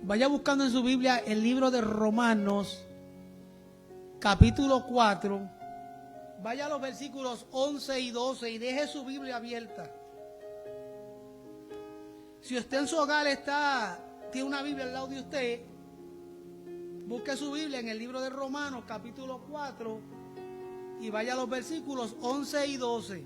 Vaya buscando en su Biblia el libro de Romanos, capítulo 4. Vaya a los versículos 11 y 12 y deje su Biblia abierta. Si usted en su hogar tiene una Biblia al lado de usted, busque su Biblia en el libro de Romanos, capítulo 4, y vaya a los versículos 11 y 12.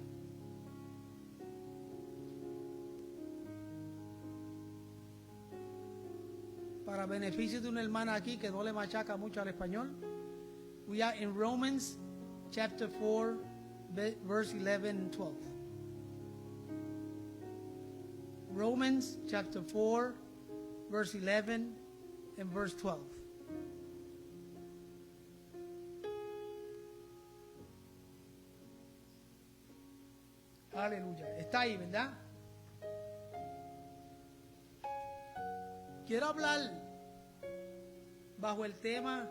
Para beneficio de una hermana aquí que no le machaca mucho al español. We are in Romans chapter 4, verse 11 and 12. Romans chapter 4, verse 11 and verse 12. Aleluya. Está ahí, ¿verdad? Quiero hablar bajo el tema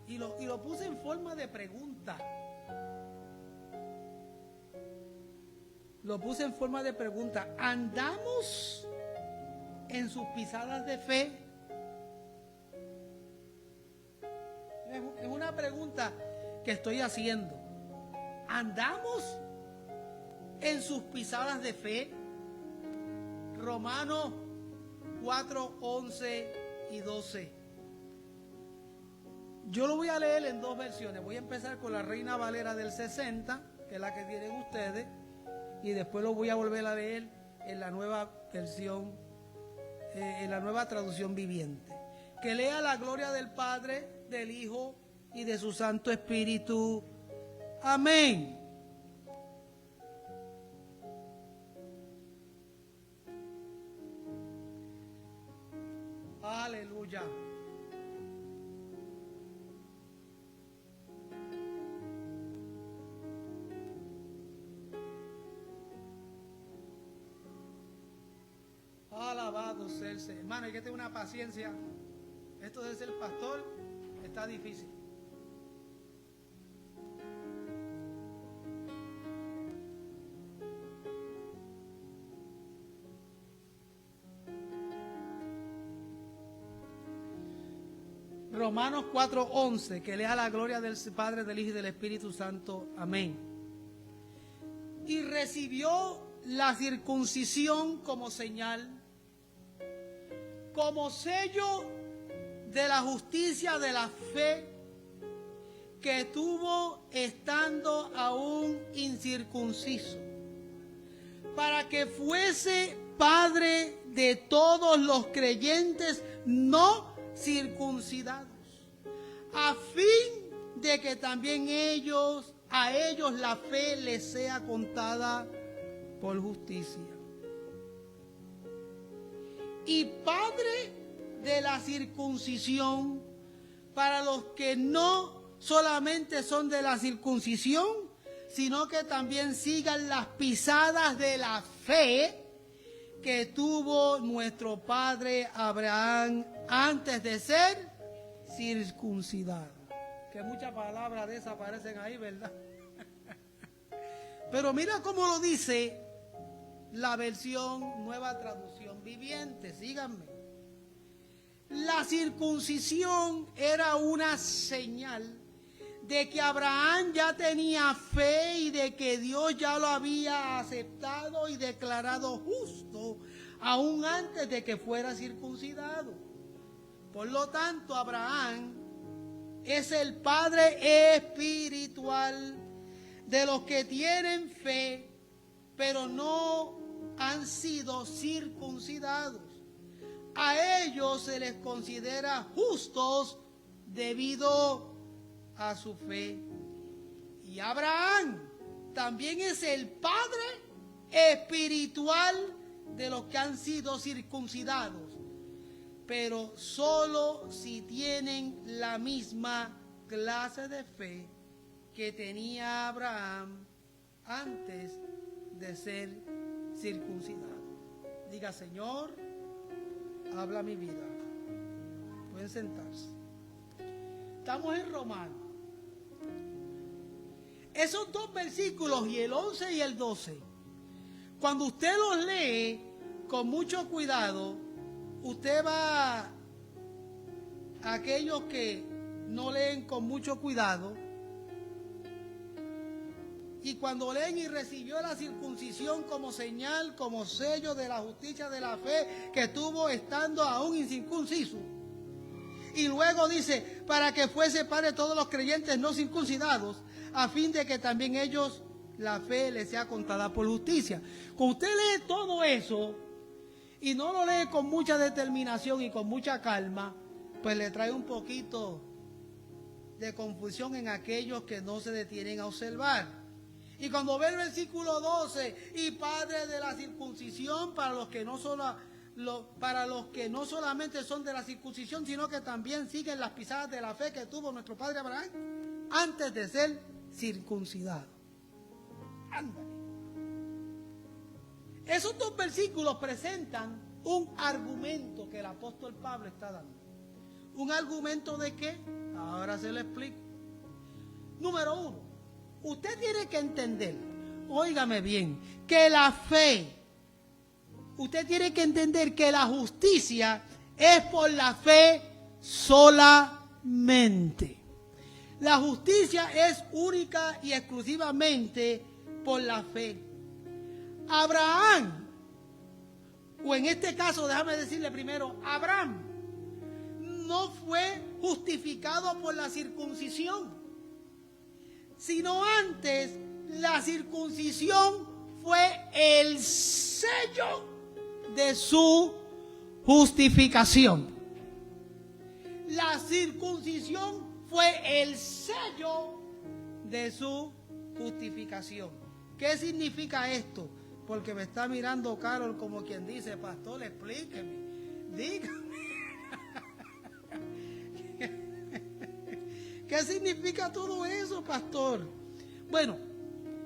y lo puse en forma de pregunta. Lo puse en forma de pregunta. ¿Andamos en sus pisadas de fe? Es una pregunta que estoy haciendo. ¿Andamos en sus pisadas de fe? Romanos 4, 11 y 12. Yo lo voy a leer en dos versiones. Voy a empezar con la Reina Valera del 60, que es la que tienen ustedes, y después lo voy a volver a leer en la nueva versión, en la nueva traducción viviente. Que lea la gloria del Padre, del Hijo y de su Santo Espíritu. Amén. Aleluya. Alabado sea el Señor. Hermano, hay que tener una paciencia. Esto de ser pastor está difícil. Romanos 4:11, que lea la gloria del Padre, del Hijo y del Espíritu Santo. Amén. Y recibió la circuncisión como señal, como sello de la justicia de la fe que tuvo estando aún incircunciso, para que fuese padre de todos los creyentes no circuncidados, a fin de que también a ellos la fe les sea contada por justicia. Y padre de la circuncisión para los que no solamente son de la circuncisión, sino que también sigan las pisadas de la fe que tuvo nuestro padre Abraham antes de ser circuncidado. Que muchas palabras de esas aparecen ahí, ¿verdad? Pero mira cómo lo dice la versión Nueva Traducción Viviente. Síganme. La circuncisión era una señal de que Abraham ya tenía fe y de que Dios ya lo había aceptado y declarado justo aún antes de que fuera circuncidado. Por lo tanto, Abraham es el padre espiritual de los que tienen fe, pero no han sido circuncidados. A ellos se les considera justos debido a su fe. Y Abraham también es el padre espiritual de los que han sido circuncidados, pero solo si tienen la misma clase de fe que tenía Abraham antes de ser circuncidado. Diga: Señor, habla mi vida. Pueden sentarse. Estamos en Romanos. Esos dos versículos, y el 11 y el 12, cuando usted los lee con mucho cuidado, usted va a aquellos que no leen con mucho cuidado, y cuando leen y recibió la circuncisión como señal, como sello de la justicia de la fe que tuvo estando aún incircunciso. Y luego dice, para que fuese padre de todos los creyentes no circuncidados, a fin de que también ellos la fe les sea contada por justicia. Cuando usted lee todo eso y no lo lee con mucha determinación y con mucha calma, pues le trae un poquito de confusión en aquellos que no se detienen a observar. Y cuando ve el versículo 12, y padre de la circuncisión para los que no solamente son de la circuncisión, sino que también siguen las pisadas de la fe que tuvo nuestro padre Abraham antes de ser circuncidado. Ándale. Esos dos versículos presentan un argumento que el apóstol Pablo está dando. ¿Un argumento de qué? Ahora se lo explico. Número uno, usted tiene que entender, óigame bien, que la fe, usted tiene que entender que la justicia es por la fe solamente. La justicia es única y exclusivamente por la fe. Abraham, o en este caso, déjame decirle primero, Abraham no fue justificado por la circuncisión, sino antes la circuncisión fue el sello de su justificación. La circuncisión fue el sello de su justificación. ¿Qué significa esto? Porque me está mirando Carol como quien dice, pastor, explíqueme, dígame. ¿Qué significa todo eso, pastor? Bueno,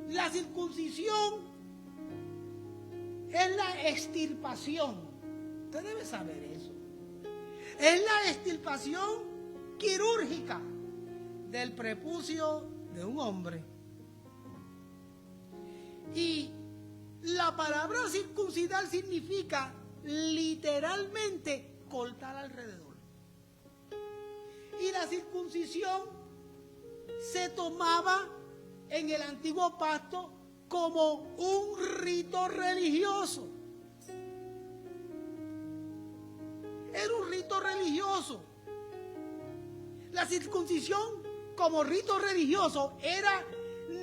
la circuncisión es la extirpación. Usted debe saber eso. Es la extirpación quirúrgica del prepucio de un hombre. Y la palabra circuncidar significa literalmente cortar alrededor. Y la circuncisión se tomaba en el antiguo pacto como un rito religioso. Era un rito religioso. La circuncisión como rito religioso era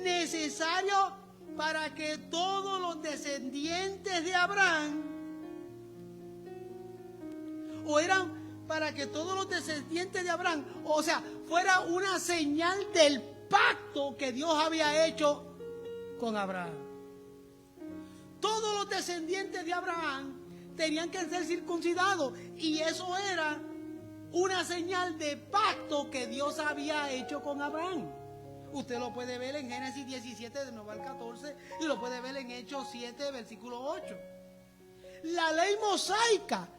necesario para que todos los descendientes de Abraham, para que todos los descendientes de Abraham, o sea, fuera una señal del pacto que Dios había hecho con Abraham. Todos los descendientes de Abraham tenían que ser circuncidados, y eso era una señal de pacto que Dios había hecho con Abraham. Usted lo puede ver en Génesis 17, del 9 al 14, y lo puede ver en Hechos 7, versículo 8. La ley mosaica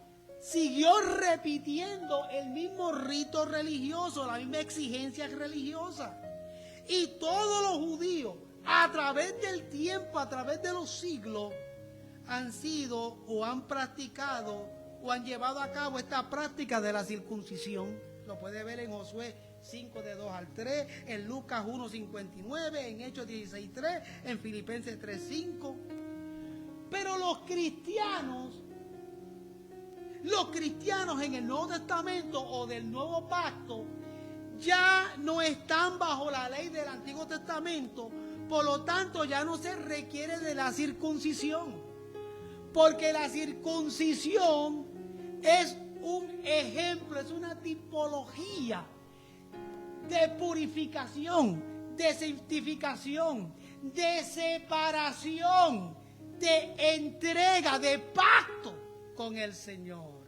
siguió repitiendo el mismo rito religioso, la misma exigencia religiosa. Y todos los judíos, a través del tiempo, a través de los siglos, han sido o han practicado o han llevado a cabo esta práctica de la circuncisión. Lo puede ver en Josué 5, de 2 al 3, en Lucas 1, 59, en Hechos 16, 3, en Filipenses 3, 5. Pero los cristianos en el Nuevo Testamento o del Nuevo Pacto ya no están bajo la ley del Antiguo Testamento, por lo tanto ya no se requiere de la circuncisión, porque la circuncisión es un ejemplo, es una tipología de purificación, de santificación, de separación, de entrega, de pacto con el Señor.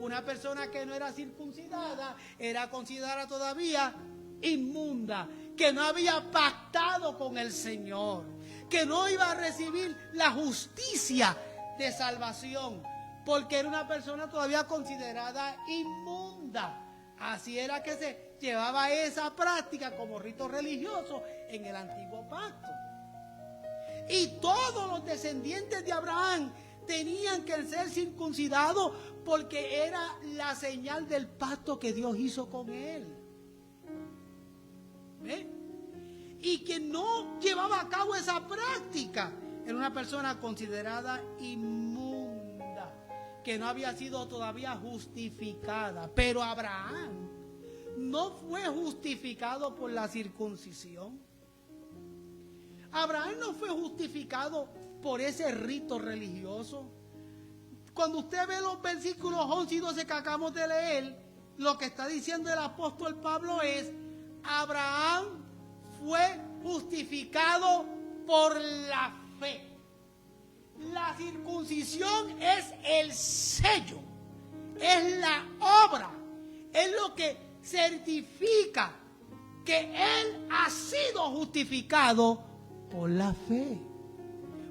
Una persona que no era circuncidada era considerada todavía inmunda, que no había pactado con el Señor, que no iba a recibir la justicia de salvación, porque era una persona todavía considerada inmunda. Así era que se llevaba esa práctica como rito religioso en el antiguo pacto. Y todos los descendientes de Abraham tenían que ser circuncidados porque era la señal del pacto que Dios hizo con él. ¿Ve? Y quien no llevaba a cabo esa práctica era una persona considerada inmunda, que no había sido todavía justificada. Pero Abraham no fue justificado por la circuncisión. Abraham no fue justificado por ese rito religioso. Cuando usted ve los versículos 11 y 12 que acabamos de leer, lo que está diciendo el apóstol Pablo es: Abraham fue justificado por la fe. La circuncisión es el sello, es la obra, es lo que certifica que él ha sido justificado por la fe.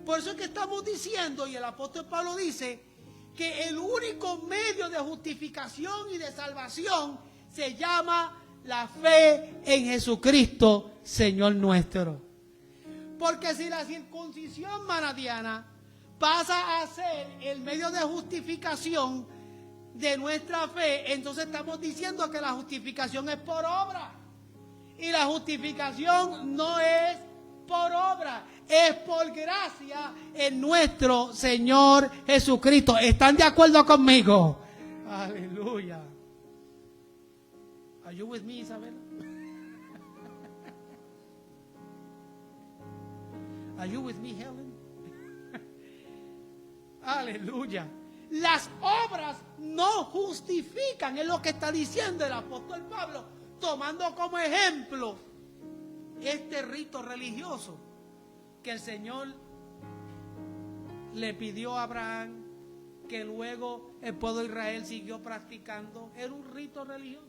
Por eso es que estamos diciendo, y el apóstol Pablo dice, que el único medio de justificación y de salvación se llama la fe en Jesucristo, Señor nuestro. Porque si la circuncisión manadiana pasa a ser el medio de justificación de nuestra fe, entonces estamos diciendo que la justificación es por obra. Y la justificación no es por obra, es por gracia en nuestro Señor Jesucristo. ¿Están de acuerdo conmigo? Aleluya. Are you with me, Isabel? Are you with me, Helen? Aleluya. Las obras no justifican, es lo que está diciendo el apóstol Pablo, tomando como ejemplo este rito religioso que el Señor le pidió a Abraham, que luego el pueblo de Israel siguió practicando. Era un rito religioso,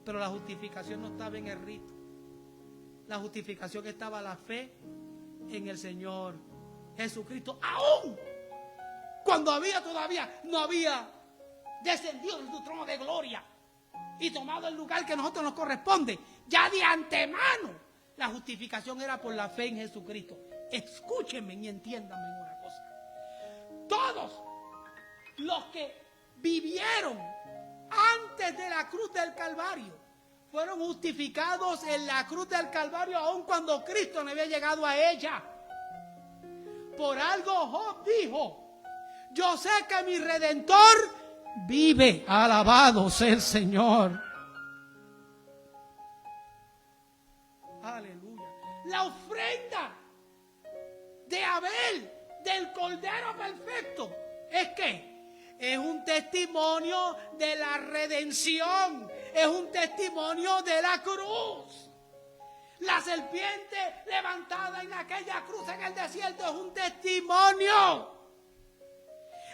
pero la justificación no estaba en el rito. La justificación estaba la fe en el Señor Jesucristo, aún cuando todavía no había descendido de su trono de gloria y tomado el lugar que a nosotros nos corresponde. Ya de antemano la justificación era por la fe en Jesucristo. Escúchenme y entiéndanme una cosa. Todos los que vivieron antes de la cruz del Calvario fueron justificados en la cruz del Calvario, aun cuando Cristo no había llegado a ella. Por algo Job dijo: yo sé que mi Redentor vive. Alabado sea el Señor. Aleluya. La ofrenda de Abel, del Cordero Perfecto, ¿es qué? Es un testimonio de la redención. Es un testimonio de la cruz. La serpiente levantada en aquella cruz en el desierto es un testimonio.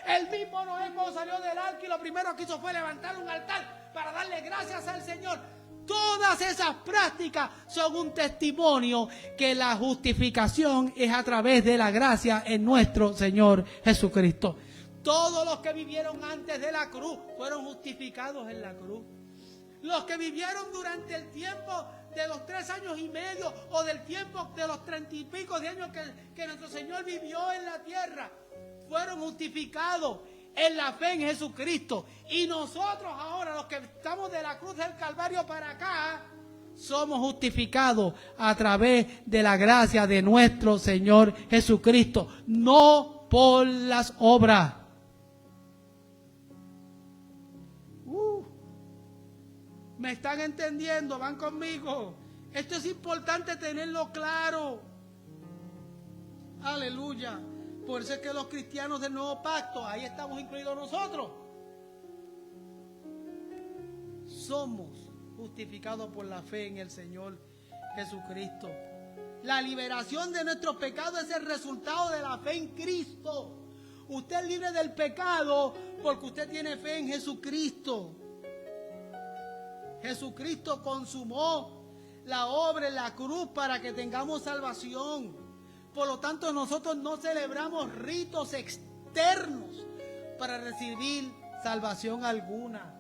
El mismo Noé, cuando salió del arca, y lo primero que hizo fue levantar un altar para darle gracias al Señor. Todas esas prácticas son un testimonio que la justificación es a través de la gracia en nuestro Señor Jesucristo. Todos los que vivieron antes de la cruz fueron justificados en la cruz. Los que vivieron durante el tiempo de los 3 años y medio o del tiempo de los 30 y pico de años que nuestro Señor vivió en la tierra, fueron justificados en la fe en Jesucristo. Y nosotros ahora, los que estamos de la cruz del Calvario para acá, somos justificados a través de la gracia de nuestro Señor Jesucristo, no por las obras. ¿Me están entendiendo? ¿Van conmigo? Esto es importante tenerlo claro. Aleluya. Por eso es que los cristianos del nuevo pacto, ahí estamos incluidos nosotros, somos justificados por la fe en el Señor Jesucristo. La liberación de nuestros pecados es el resultado de la fe en Cristo. Usted es libre del pecado porque usted tiene fe en Jesucristo. Jesucristo consumó la obra en la cruz para que tengamos salvación. Por lo tanto, nosotros no celebramos ritos externos para recibir salvación alguna.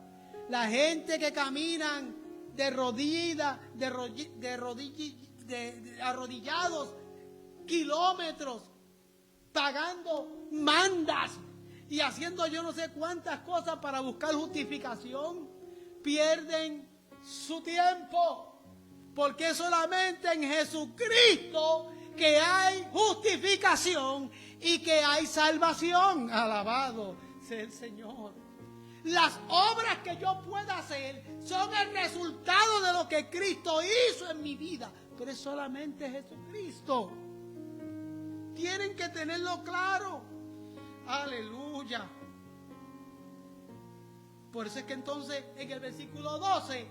La gente que caminan arrodillados kilómetros, pagando mandas y haciendo yo no sé cuántas cosas para buscar justificación, pierden su tiempo, porque es solamente en Jesucristo que hay justificación y que hay salvación. Alabado sea el Señor. Las obras que yo pueda hacer son el resultado de lo que Cristo hizo en mi vida, pero es solamente Jesucristo. Tienen que tenerlo claro. Aleluya. Por eso es que entonces en el versículo 12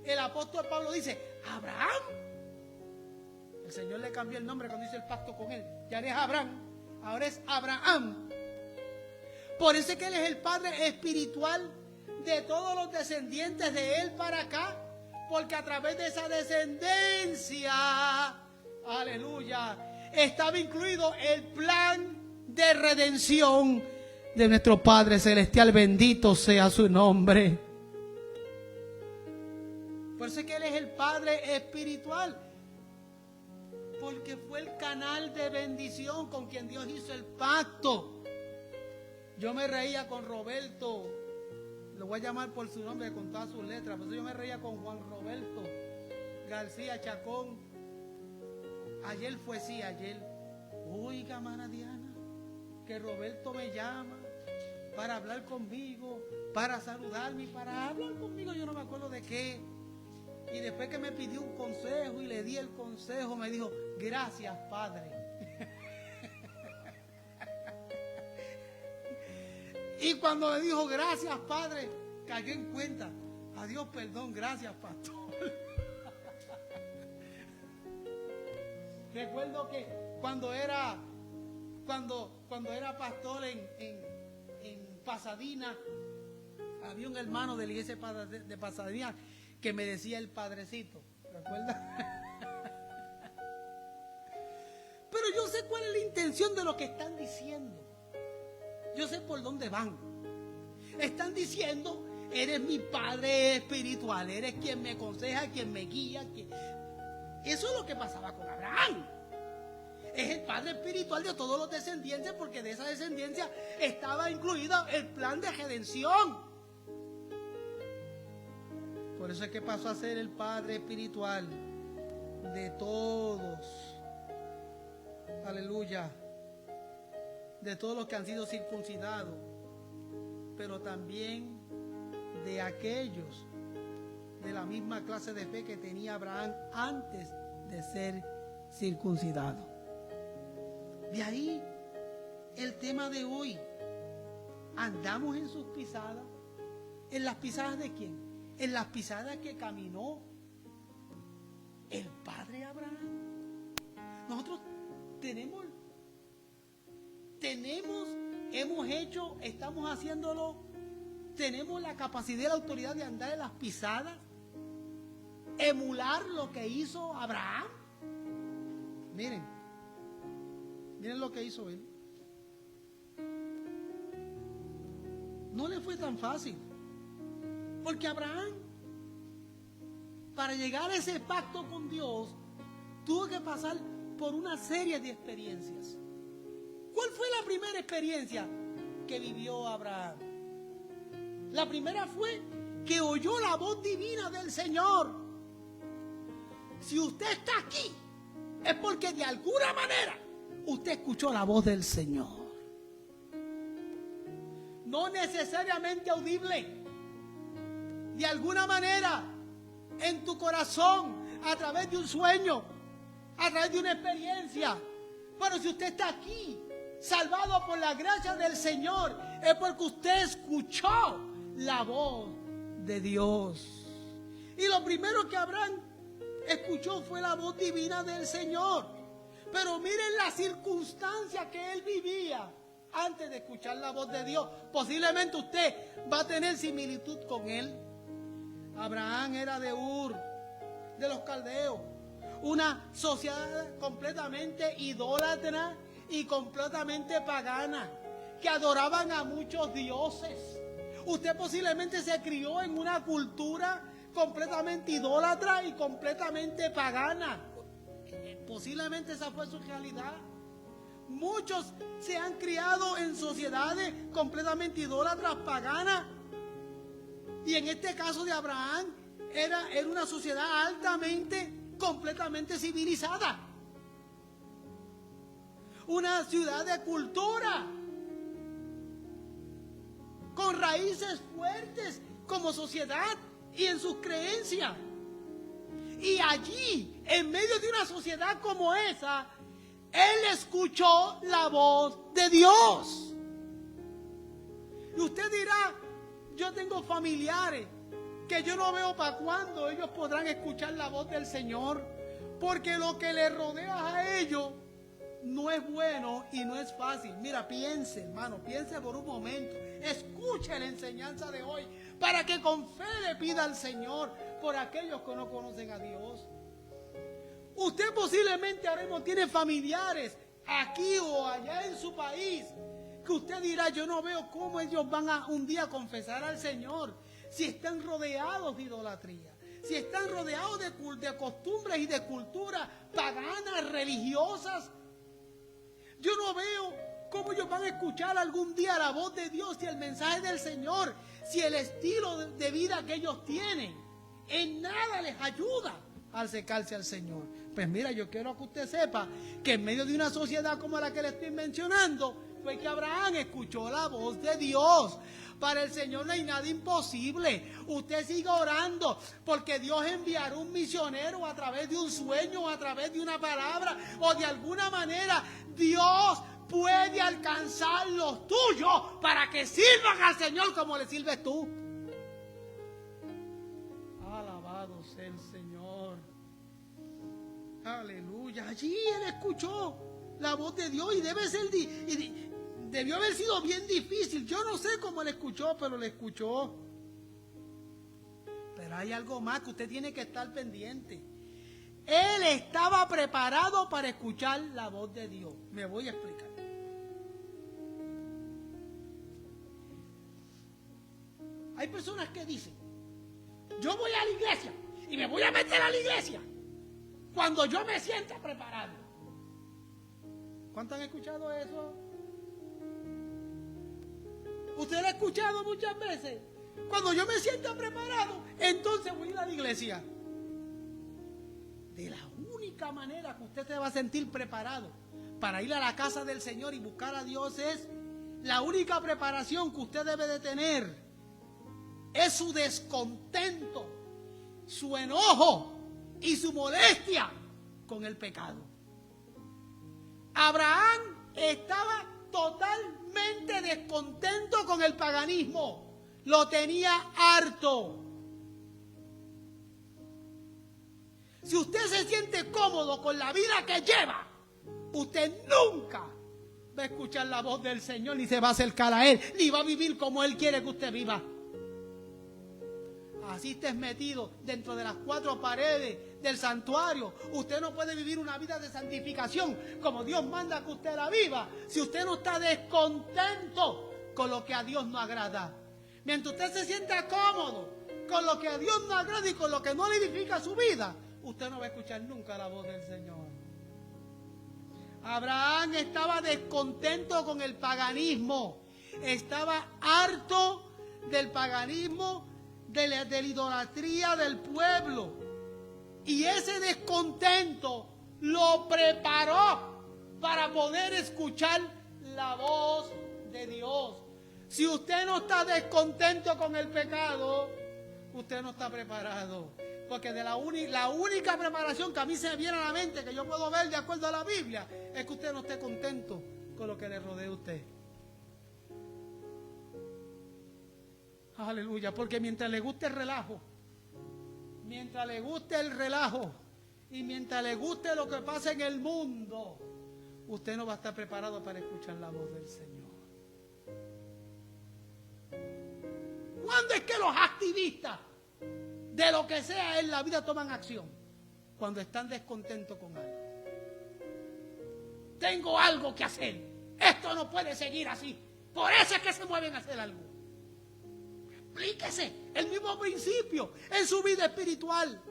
el apóstol Pablo dice: Abraham. El Señor le cambió el nombre cuando hizo el pacto con él. Ya no es Abraham, ahora es Abraham. Por eso es que él es el padre espiritual de todos los descendientes de él para acá, porque a través de esa descendencia, aleluya, estaba incluido el plan de redención de nuestro Padre Celestial. Bendito sea su nombre. Por eso es que él es el Padre espiritual, porque fue el canal de bendición con quien Dios hizo el pacto. Yo me reía con Roberto, lo voy a llamar por su nombre con todas sus letras, por eso yo me reía con Juan Roberto García Chacón. Ayer fue ayer. Oiga, hermana Diana, que Roberto me llama para hablar conmigo, para saludarme, para hablar conmigo, yo no me acuerdo de qué. Y después que me pidió un consejo y le di el consejo, me dijo: gracias, Padre. Y cuando me dijo gracias, Padre, cayó en cuenta: adiós, perdón, gracias, pastor. Recuerdo que cuando era pastor en Pasadena, había un hermano de la iglesia de Pasadena que me decía el padrecito, ¿recuerdas? Pero yo sé cuál es la intención de lo que están diciendo. Yo sé por dónde van. Están diciendo: eres mi padre espiritual, eres quien me aconseja, quien me guía. Eso es lo que pasaba con Abraham. Es el padre espiritual de todos los descendientes, porque de esa descendencia estaba incluido el plan de redención. Por eso es que pasó a ser el padre espiritual de todos. Aleluya. De todos los que han sido circuncidados, pero también de aquellos de la misma clase de fe que tenía Abraham antes de ser circuncidado. De ahí el tema de hoy. Andamos en sus pisadas. ¿En las pisadas de quién? En las pisadas que caminó el padre Abraham. Nosotros hemos hecho, estamos haciéndolo, tenemos la capacidad y la autoridad de andar en las pisadas, emular lo que hizo Abraham. Miren lo que hizo él. No le fue tan fácil, porque Abraham, para llegar a ese pacto con Dios, tuvo que pasar por una serie de experiencias. ¿Cuál fue la primera experiencia que vivió Abraham? La primera fue que oyó la voz divina del Señor. Si usted está aquí, es porque de alguna manera usted escuchó la voz del Señor. No necesariamente audible. De alguna manera, en tu corazón, a través de un sueño, a través de una experiencia. Pero si usted está aquí, salvado por la gracia del Señor, es porque usted escuchó la voz de Dios. Y lo primero que Abraham escuchó fue la voz divina del Señor. Pero miren la circunstancia que él vivía antes de escuchar la voz de Dios. Posiblemente usted va a tener similitud con él. Abraham era de Ur, de los caldeos, una sociedad completamente idólatra y completamente pagana, que adoraban a muchos dioses. Usted posiblemente se crió en una cultura completamente idólatra y completamente pagana. Posiblemente esa fue su realidad. Muchos se han criado en sociedades completamente idólatras, paganas. Y en este caso de Abraham, era una sociedad altamente, completamente civilizada. Una ciudad de cultura, con raíces fuertes como sociedad y en sus creencias. Y allí, en medio de una sociedad como esa, él escuchó la voz de Dios. Y usted dirá, yo tengo familiares que yo no veo para cuándo ellos podrán escuchar la voz del Señor, porque lo que les rodea a ellos no es bueno y no es fácil. Mira, piense, hermano, piense por un momento. Escuche la enseñanza de hoy para que con fe le pida al Señor por aquellos que no conocen a Dios. Usted posiblemente ahora mismo tiene familiares aquí o allá en su país que usted dirá, yo no veo cómo ellos van a un día confesar al Señor si están rodeados de idolatría, si están rodeados de costumbres y de culturas paganas, religiosas. Yo no veo cómo ellos van a escuchar algún día la voz de Dios y el mensaje del Señor, si el estilo de vida que ellos tienen en nada les ayuda a acercarse al Señor. Pues mira, yo quiero que usted sepa que en medio de una sociedad como la que le estoy mencionando, fue que Abraham escuchó la voz de Dios. Para el Señor no hay nada imposible. Usted siga orando, porque Dios enviará un misionero a través de un sueño, o a través de una palabra, o de alguna manera Dios puede alcanzar los tuyos para que sirvan al Señor como le sirves tú. Alabado sea el Señor. Aleluya. Allí él escuchó la voz de Dios y debió haber sido bien difícil. Yo no sé cómo él escuchó, pero le escuchó. Pero hay algo más que usted tiene que estar pendiente. Él estaba preparado para escuchar la voz de Dios. Me voy a explicar. Hay personas que dicen, yo voy a la iglesia y me voy a meter a la iglesia cuando yo me sienta preparado. ¿Cuántos han escuchado eso? ¿Usted lo ha escuchado muchas veces? Cuando yo me sienta preparado, entonces voy a ir a la iglesia. De la única manera que usted se va a sentir preparado para ir a la casa del Señor y buscar a Dios es la única preparación que usted debe de tener. Es su descontento, su enojo y su molestia con el pecado. Abraham estaba totalmente descontento con el paganismo. Lo tenía harto. Si usted se siente cómodo con la vida que lleva, usted nunca va a escuchar la voz del Señor, ni se va a acercar a Él, ni va a vivir como Él quiere que usted viva. Así estés metido dentro de las cuatro paredes del santuario, usted no puede vivir una vida de santificación como Dios manda que usted la viva si usted no está descontento con lo que a Dios no agrada. Mientras usted se sienta cómodo con lo que a Dios no agrada y con lo que no le edifica su vida, usted no va a escuchar nunca la voz del Señor. Abraham estaba descontento con el paganismo, estaba harto del paganismo, de la idolatría del pueblo. Y ese descontento lo preparó para poder escuchar la voz de Dios. Si usted no está descontento con el pecado, usted no está preparado. Porque la única preparación que a mí se me viene a la mente, que yo puedo ver de acuerdo a la Biblia, es que usted no esté contento con lo que le rodea a usted. Aleluya, porque mientras le guste el relajo, y mientras le guste lo que pasa en el mundo, usted no va a estar preparado para escuchar la voz del Señor. ¿Cuándo es que los activistas de lo que sea en la vida toman acción? Cuando están descontentos con algo. Tengo algo que hacer. Esto no puede seguir así. Por eso es que se mueven a hacer algo. Aplíquese el mismo principio en su vida espiritual.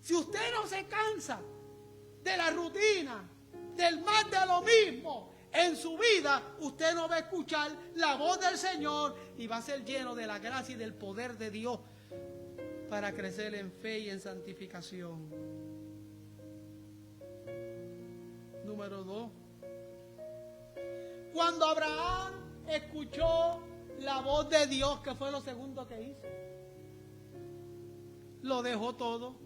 Si usted no se cansa de la rutina, del más de lo mismo en su vida, usted no va a escuchar la voz del Señor y va a ser lleno de la gracia y del poder de Dios para crecer en fe y en santificación. Número 2. Cuando Abraham escuchó la voz de Dios, ¿qué fue lo segundo que hizo? Lo dejó todo.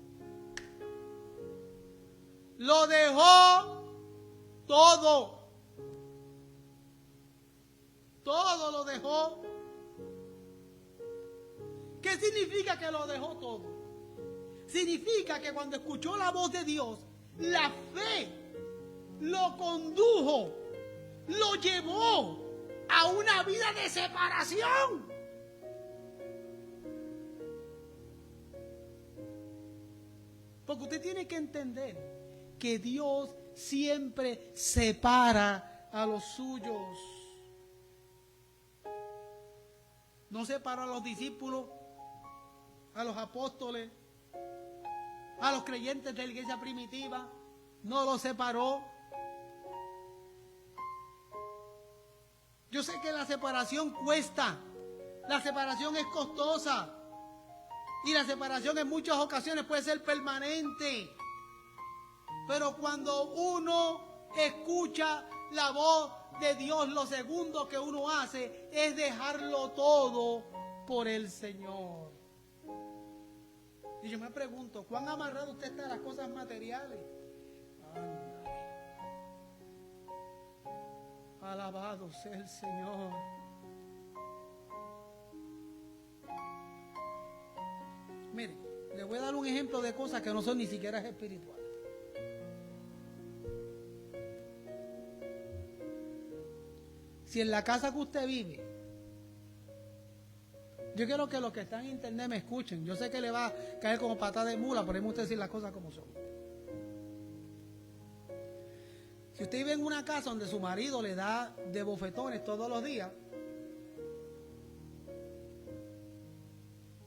Lo dejó todo. Todo lo dejó. ¿Qué significa que lo dejó todo? Significa que cuando escuchó la voz de Dios, la fe lo condujo, lo llevó a una vida de separación. Porque usted tiene que entender que Dios siempre separa a los suyos. No separó a los discípulos, a los apóstoles, a los creyentes de la iglesia primitiva. No los separó. Yo sé que la separación cuesta. La separación es costosa. Y la separación en muchas ocasiones puede ser permanente. Pero cuando uno escucha la voz de Dios, lo segundo que uno hace es dejarlo todo por el Señor. Y yo me pregunto, ¿cuán amarrado usted está a las cosas materiales? Alabado sea el Señor. Mire, le voy a dar un ejemplo de cosas que no son ni siquiera espirituales. Si en la casa que usted vive, yo quiero que los que están en internet me escuchen. Yo sé que le va a caer como patada de mula, pero usted decir las cosas como son. Si usted vive en una casa donde su marido le da de bofetones todos los días,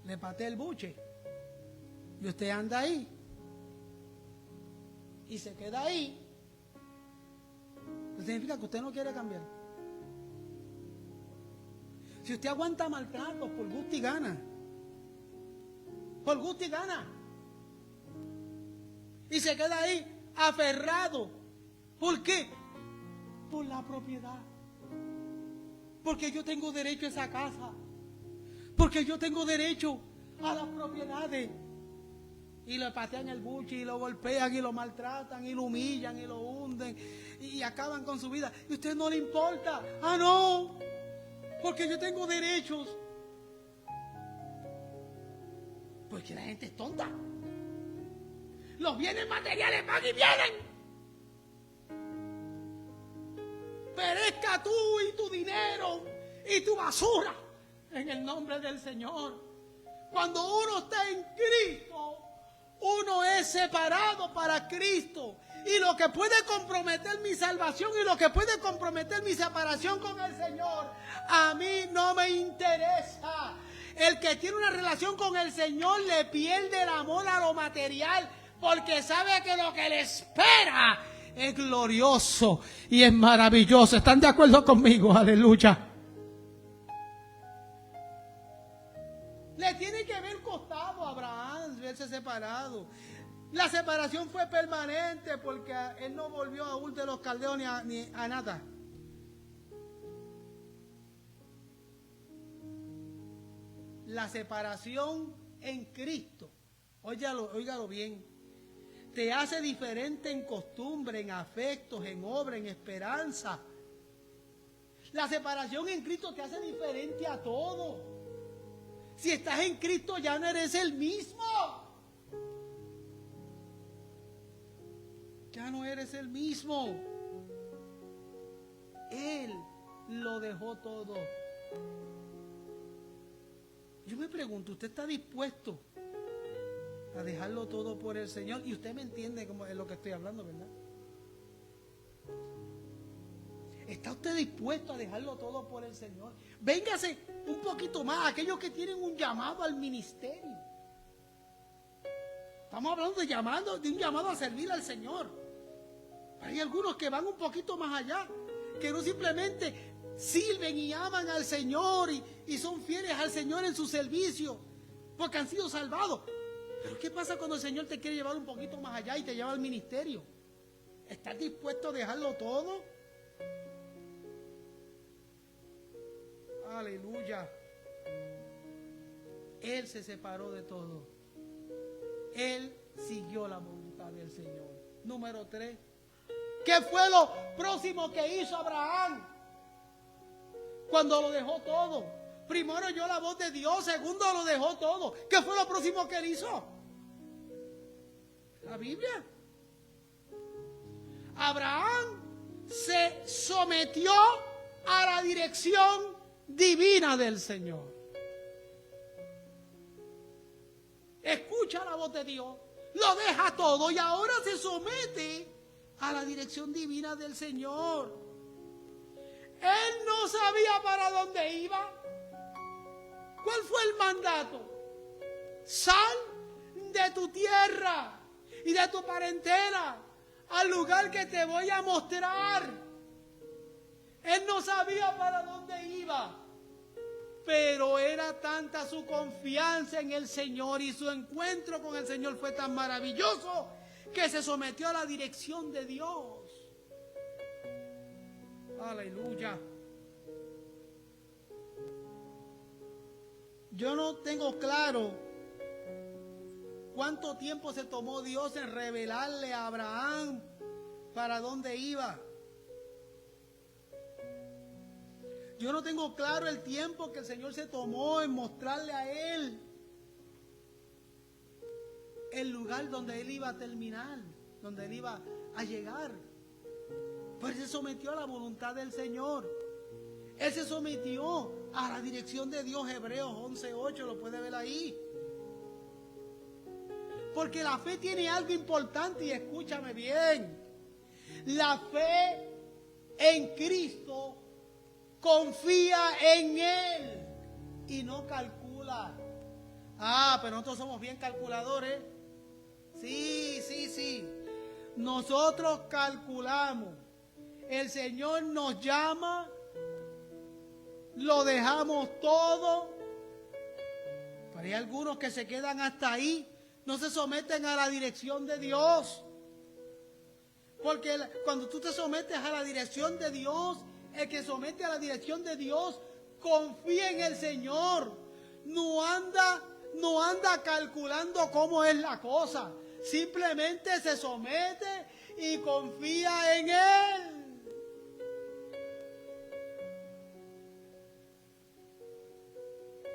le patea el buche, y usted anda ahí, y se queda ahí, eso significa que usted no quiere cambiar. Si usted aguanta maltratos por gusto y gana, y se queda ahí aferrado, ¿por qué? Por la propiedad. Porque yo tengo derecho a esa casa. Porque yo tengo derecho a las propiedades. Y le patean el buche, y lo golpean, y lo maltratan, y lo humillan, y lo hunden, y acaban con su vida. Y a usted no le importa. Ah, no. Porque yo tengo derechos. Porque la gente es tonta. Los bienes materiales van y vienen. Perezca tú y tu dinero y tu basura en el nombre del Señor. Cuando uno está en Cristo, uno es separado para Cristo. Y lo que puede comprometer mi salvación y lo que puede comprometer mi separación con el Señor, a mí no me interesa. El que tiene una relación con el Señor le pierde el amor a lo material, porque sabe que lo que le espera es glorioso y es maravilloso. ¿Están de acuerdo conmigo? Aleluya. Le tiene que haber costado a Abraham verse separado. La separación fue permanente porque él no volvió a Ur de los Caldeos ni a nada. La separación en Cristo, óigalo bien, te hace diferente en costumbre, en afectos, en obra, en esperanza. La separación en Cristo te hace diferente a todo. Si estás en Cristo ya no eres el mismo. Ya no eres el mismo. Él lo dejó todo. Yo me pregunto, ¿usted está dispuesto a dejarlo todo por el Señor? Y usted me entiende cómo es lo que estoy hablando, ¿verdad? ¿Está usted dispuesto a dejarlo todo por el Señor? Véngase un poquito más, aquellos que tienen un llamado al ministerio. Estamos hablando de un llamado a servir al Señor. Hay algunos que van un poquito más allá, que no simplemente sirven y aman al Señor y son fieles al Señor en su servicio, porque han sido salvados. Pero ¿qué pasa cuando el Señor te quiere llevar un poquito más allá y te lleva al ministerio? ¿Estás dispuesto a dejarlo todo? Aleluya. Él se separó de todo. Él siguió la voluntad del Señor. Número 3. ¿Qué fue lo próximo que hizo Abraham cuando lo dejó todo? Primero oyó la voz de Dios, segundo lo dejó todo. ¿Qué fue lo próximo que él hizo? La Biblia. Abraham se sometió a la dirección divina del Señor. Escucha la voz de Dios, lo deja todo y ahora se somete a la dirección divina del Señor. Él no sabía para dónde iba. ¿Cuál fue el mandato? Sal de tu tierra y de tu parentela al lugar que te voy a mostrar. Él no sabía para dónde iba, pero era tanta su confianza en el Señor y su encuentro con el Señor fue tan maravilloso que se sometió a la dirección de Dios. Aleluya. Yo no tengo claro cuánto tiempo se tomó Dios en revelarle a Abraham para dónde iba. Yo no tengo claro el tiempo que el Señor se tomó en mostrarle a él el lugar donde él iba a terminar, donde él iba a llegar. Pero él se sometió a la voluntad del Señor. Él se sometió a la dirección de Dios. Hebreos 11:8, lo puede ver ahí. Porque la fe tiene algo importante y escúchame bien. La fe en Cristo confía en Él y no calcula. Pero nosotros somos bien calculadores. Sí. Nosotros calculamos. El Señor nos llama, lo dejamos todo. Pero hay algunos que se quedan hasta ahí, no se someten a la dirección de Dios. Porque cuando tú te sometes a la dirección de Dios, el que somete a la dirección de Dios confía en el Señor. No anda calculando cómo es la cosa. Simplemente se somete y confía en Él.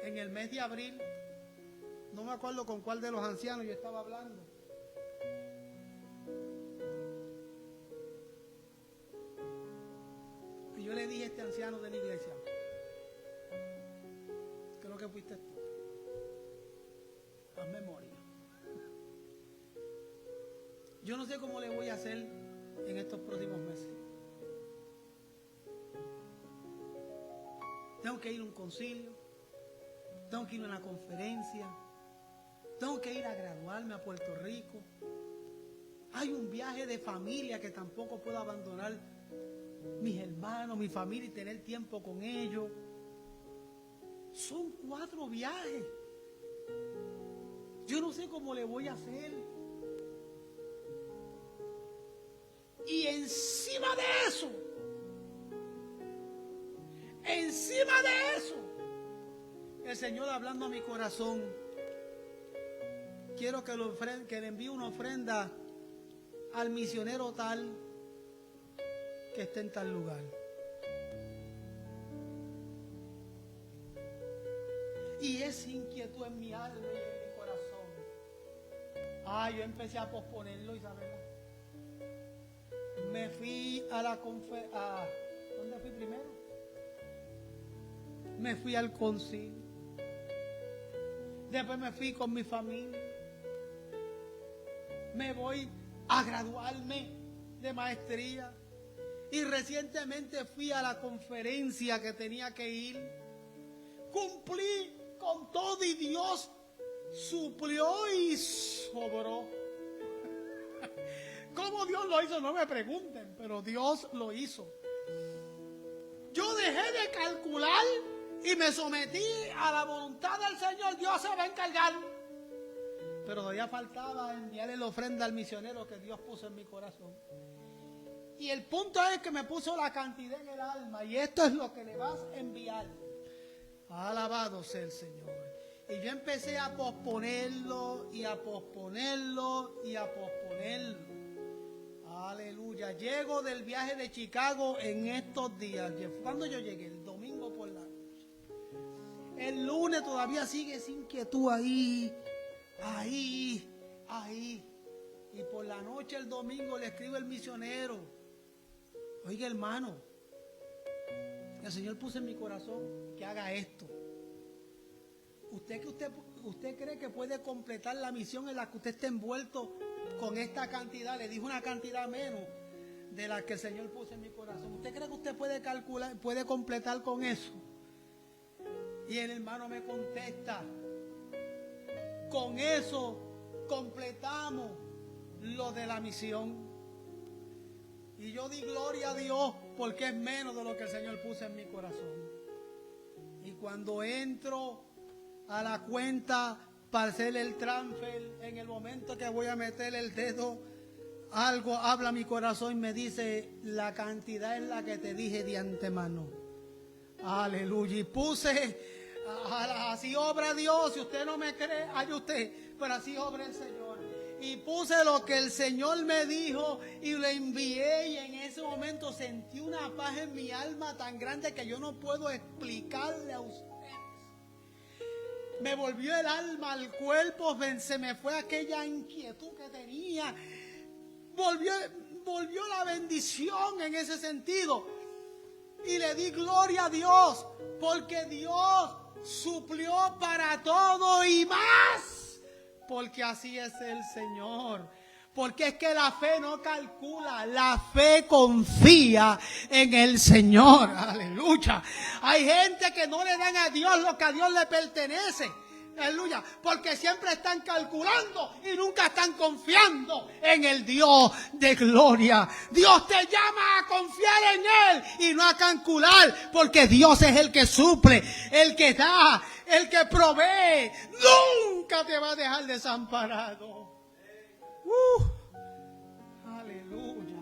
En el mes de abril, no me acuerdo con cuál de los ancianos yo estaba hablando. Y yo le dije a este anciano de la iglesia, creo que fuiste tú, haz memoria. Yo no sé cómo le voy a hacer en estos próximos meses. Tengo que ir a un concilio, tengo que ir a una conferencia, tengo que ir a graduarme a Puerto Rico. Hay un viaje de familia que tampoco puedo abandonar mis hermanos, mi familia y tener tiempo con ellos. Son 4 viajes. Yo no sé cómo le voy a hacer. Y encima de eso, el Señor hablando a mi corazón, quiero que le envíe una ofrenda al misionero tal que esté en tal lugar. Y esa inquietud en mi alma y en mi corazón. Yo empecé a posponerlo, Isabela. Me fui a la conferencia. ¿Dónde fui primero? Me fui al concilio. Después me fui con mi familia. Me voy a graduarme de maestría. Y recientemente fui a la conferencia que tenía que ir. Cumplí con todo y Dios suplió y sobró. ¿Cómo Dios lo hizo? No me pregunten, pero Dios lo hizo. Yo dejé de calcular y me sometí a la voluntad del Señor. Dios se va a encargar. Pero todavía faltaba enviarle la ofrenda al misionero que Dios puso en mi corazón. Y el punto es que me puso la cantidad en el alma. Y esto es lo que le vas a enviar. Alabado sea el Señor. Y yo empecé a posponerlo y a posponerlo y a posponerlo. Aleluya. Llego del viaje de Chicago en estos días. ¿Cuándo yo llegué? El domingo por la noche. El lunes todavía sigue esa inquietud ahí. Y por la noche el domingo le escribo al misionero. Oiga, hermano, el Señor puso en mi corazón que haga esto. ¿Usted cree que puede completar la misión en la que usted esté envuelto con esta cantidad? Le dijo una cantidad menos de la que el Señor puso en mi corazón. ¿Usted cree que usted puede calcular, puede completar con eso? Y el hermano me contesta: con eso completamos lo de la misión. Y yo di gloria a Dios porque es menos de lo que el Señor puso en mi corazón. Y cuando entro a la cuenta para hacer el transfer, en el momento que voy a meter el dedo, algo habla mi corazón y me dice: la cantidad es la que te dije de antemano. Aleluya. Y puse, así obra Dios. Si usted no me cree, hay usted, pero así obra el Señor. Y puse lo que el Señor me dijo y lo envié, y en ese momento sentí una paz en mi alma tan grande que yo no puedo explicarle a ustedes. Me volvió el alma al cuerpo, se me fue aquella inquietud que tenía. Volvió la bendición en ese sentido. Y le di gloria a Dios, porque Dios suplió para todo y más. Porque así es el Señor. Porque es que la fe no calcula, la fe confía en el Señor. Aleluya. Hay gente que no le dan a Dios lo que a Dios le pertenece. Aleluya. Porque siempre están calculando y nunca están confiando en el Dios de gloria. Dios te llama a confiar en Él y no a calcular. Porque Dios es el que suple, el que da, el que provee. Nunca te va a dejar desamparado. Aleluya.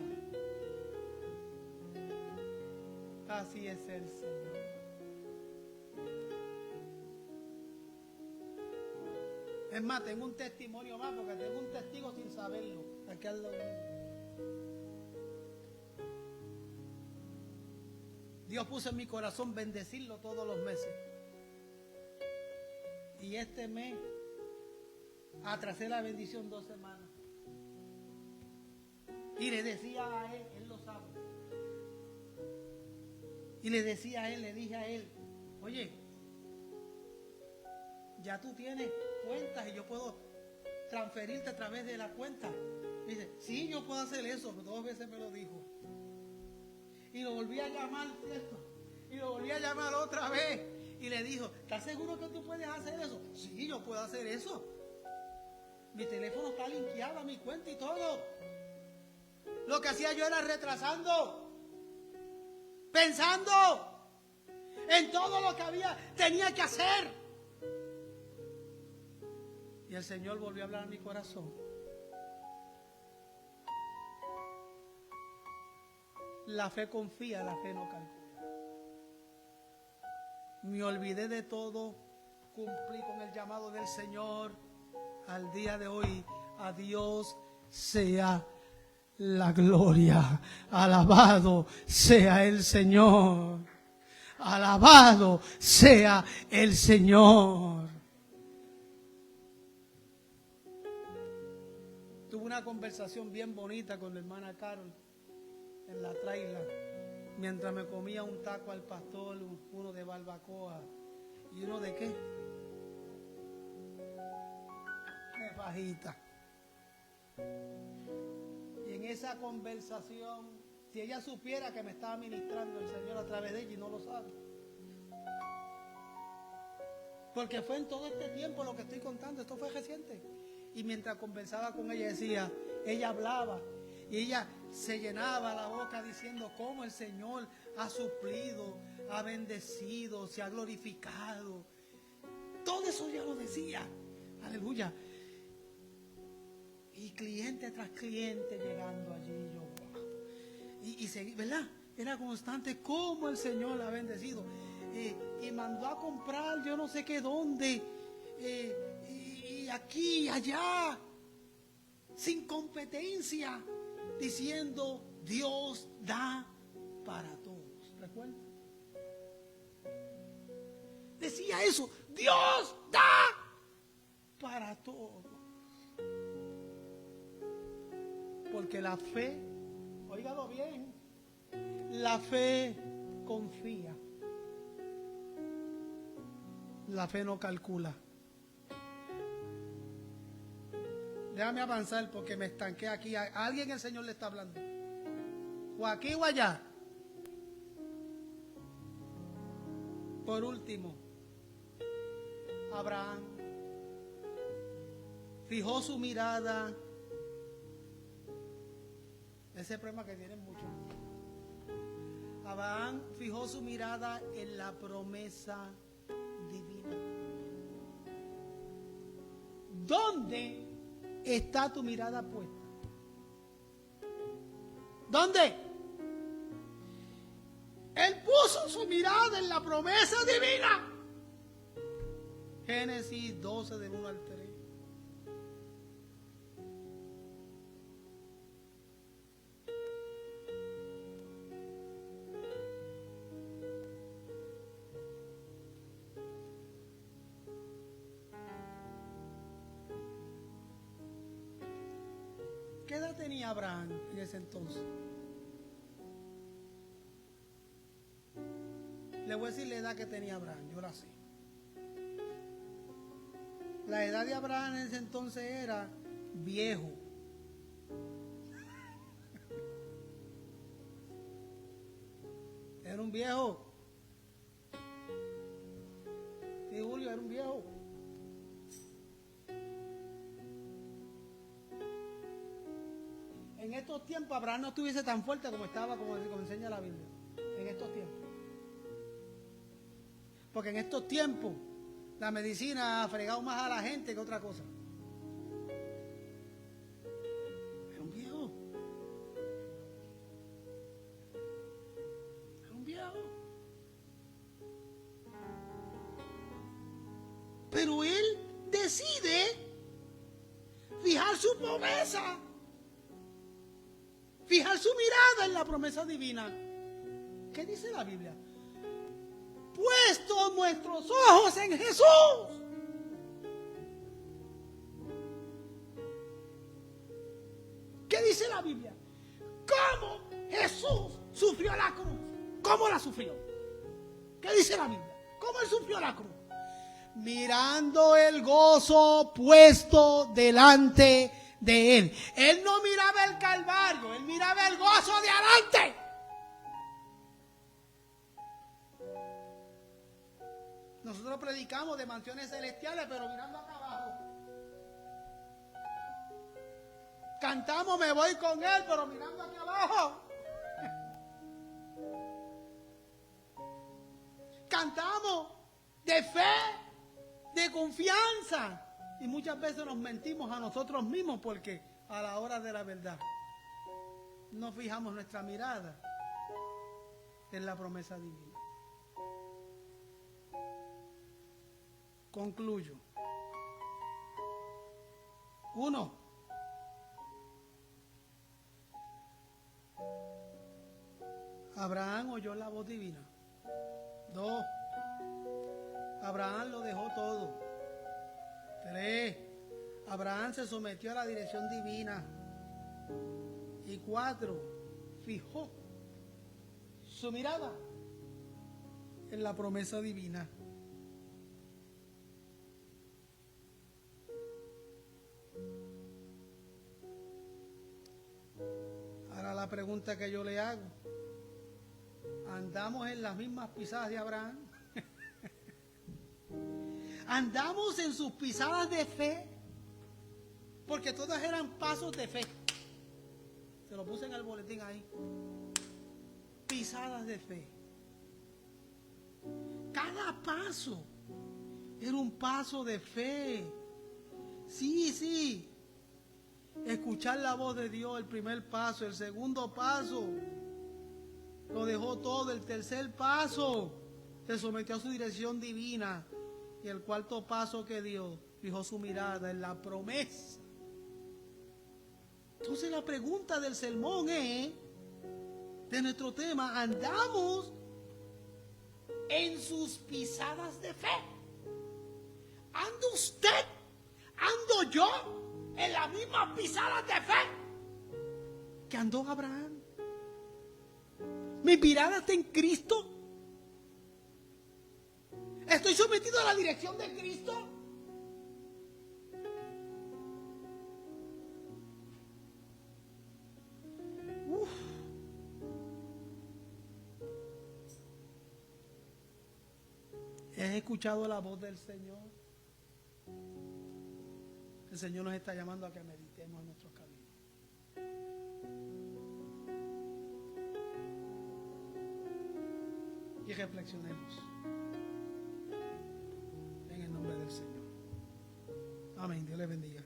Así es el Señor. Es más, tengo un testimonio más, porque tengo un testigo sin saberlo. Aquí al lado. Dios puso en mi corazón bendecirlo todos los meses. Y este mes atrasé la bendición 2 semanas. Y le decía a él lo sabe. Y le decía a él, le dije a él: oye, ya tú tienes cuentas y yo puedo transferirte a través de la cuenta. Me dice: sí, yo puedo hacer eso. 2 veces me lo dijo. Y lo volví a llamar, ¿cierto? Y lo volví a llamar otra vez. Y le dijo: ¿estás seguro que tú puedes hacer eso? Sí, yo puedo hacer eso. Mi teléfono está linkeado a mi cuenta y todo. Lo que hacía yo era retrasando, pensando en todo lo que tenía que hacer. Y el Señor volvió a hablar a mi corazón. La fe confía, la fe no calcula. Me olvidé de todo, cumplí con el llamado del Señor. Al día de hoy, a Dios sea la gloria. Alabado sea el Señor. Alabado sea el Señor. Tuve una conversación bien bonita con la hermana Carol en la traila, mientras me comía un taco al pastor, uno de barbacoa y uno de qué, de fajita. Y en esa conversación, si ella supiera que me estaba ministrando el Señor a través de ella, y no lo sabe, porque fue en todo este tiempo lo que estoy contando, esto fue reciente. Y mientras conversaba con ella, ella hablaba Y ella se llenaba la boca diciendo cómo el Señor ha suplido, ha bendecido, se ha glorificado. Todo eso ya lo decía. Aleluya. Y cliente tras cliente llegando allí. Yo, wow. Y seguí, ¿verdad? Era constante cómo el Señor la ha bendecido. Y mandó a comprar yo no sé qué dónde. Y aquí y allá. Sin competencia. Diciendo, Dios da para todos. ¿Recuerdan? Decía eso. Dios da para todos. Porque la fe, óigalo bien, la fe confía. La fe no calcula. Déjame avanzar porque me estanqué aquí. A alguien el Señor le está hablando. O aquí o allá. Por último, Abraham fijó su mirada. Ese es el problema que tienen muchos. Abraham fijó su mirada en la promesa divina. ¿Dónde está tu mirada puesta? ¿Dónde? Él puso su mirada en la promesa divina. Génesis 12 del 1 al 3. ¿Qué edad tenía Abraham en ese entonces? Le voy a decir la edad que tenía Abraham, yo la sé. La edad de Abraham en ese entonces era viejo. Era un viejo. Sí, Julio, era un viejo. En estos tiempos Abraham no estuviese tan fuerte como estaba, como enseña la Biblia. En estos tiempos. Porque en estos tiempos la medicina ha fregado más a la gente que otra cosa. Era un viejo. Era un viejo. Pero él decide fijar su promesa. Fijar su mirada en la promesa divina. ¿Qué dice la Biblia? Puesto nuestros ojos en Jesús. ¿Qué dice la Biblia? ¿Cómo Jesús sufrió la cruz? ¿Cómo la sufrió? ¿Qué dice la Biblia? ¿Cómo él sufrió la cruz? Mirando el gozo puesto delante de él. Él no miraba el Calvario, él miraba el gozo de adelante. Nosotros predicamos de mansiones celestiales, pero mirando acá abajo. Cantamos me voy con él, pero mirando aquí abajo. Cantamos de fe, de confianza. Y muchas veces nos mentimos a nosotros mismos porque a la hora de la verdad no fijamos nuestra mirada en la promesa divina. Concluyo. 1. Abraham oyó la voz divina. 2. Abraham lo dejó todo. 3. Abraham se sometió a la dirección divina. Y 4. Fijó su mirada en la promesa divina. Ahora la pregunta que yo le hago: ¿andamos en las mismas pisadas de Abraham? ¿Andamos en sus pisadas de fe? Porque todas eran pasos de fe. Se lo puse en el boletín ahí. Pisadas de fe. Cada paso era un paso de fe. Sí, sí. Escuchar la voz de Dios, el primer paso. El segundo paso, lo dejó todo. El tercer paso, se sometió a su dirección divina. Y el cuarto paso que dio, fijó su mirada en la promesa. Entonces la pregunta del sermón es, de nuestro tema, ¿andamos en sus pisadas de fe? ¿Anda usted? ¿Ando yo en las mismas pisadas de fe que andó Abraham? ¿Mi mirada está en Cristo? ¿Estoy sometido a la dirección de Cristo? ¿Has escuchado la voz del Señor? El Señor nos está llamando a que meditemos en nuestros caminos. Y reflexionemos en el nombre del Señor. Amén. Dios les bendiga.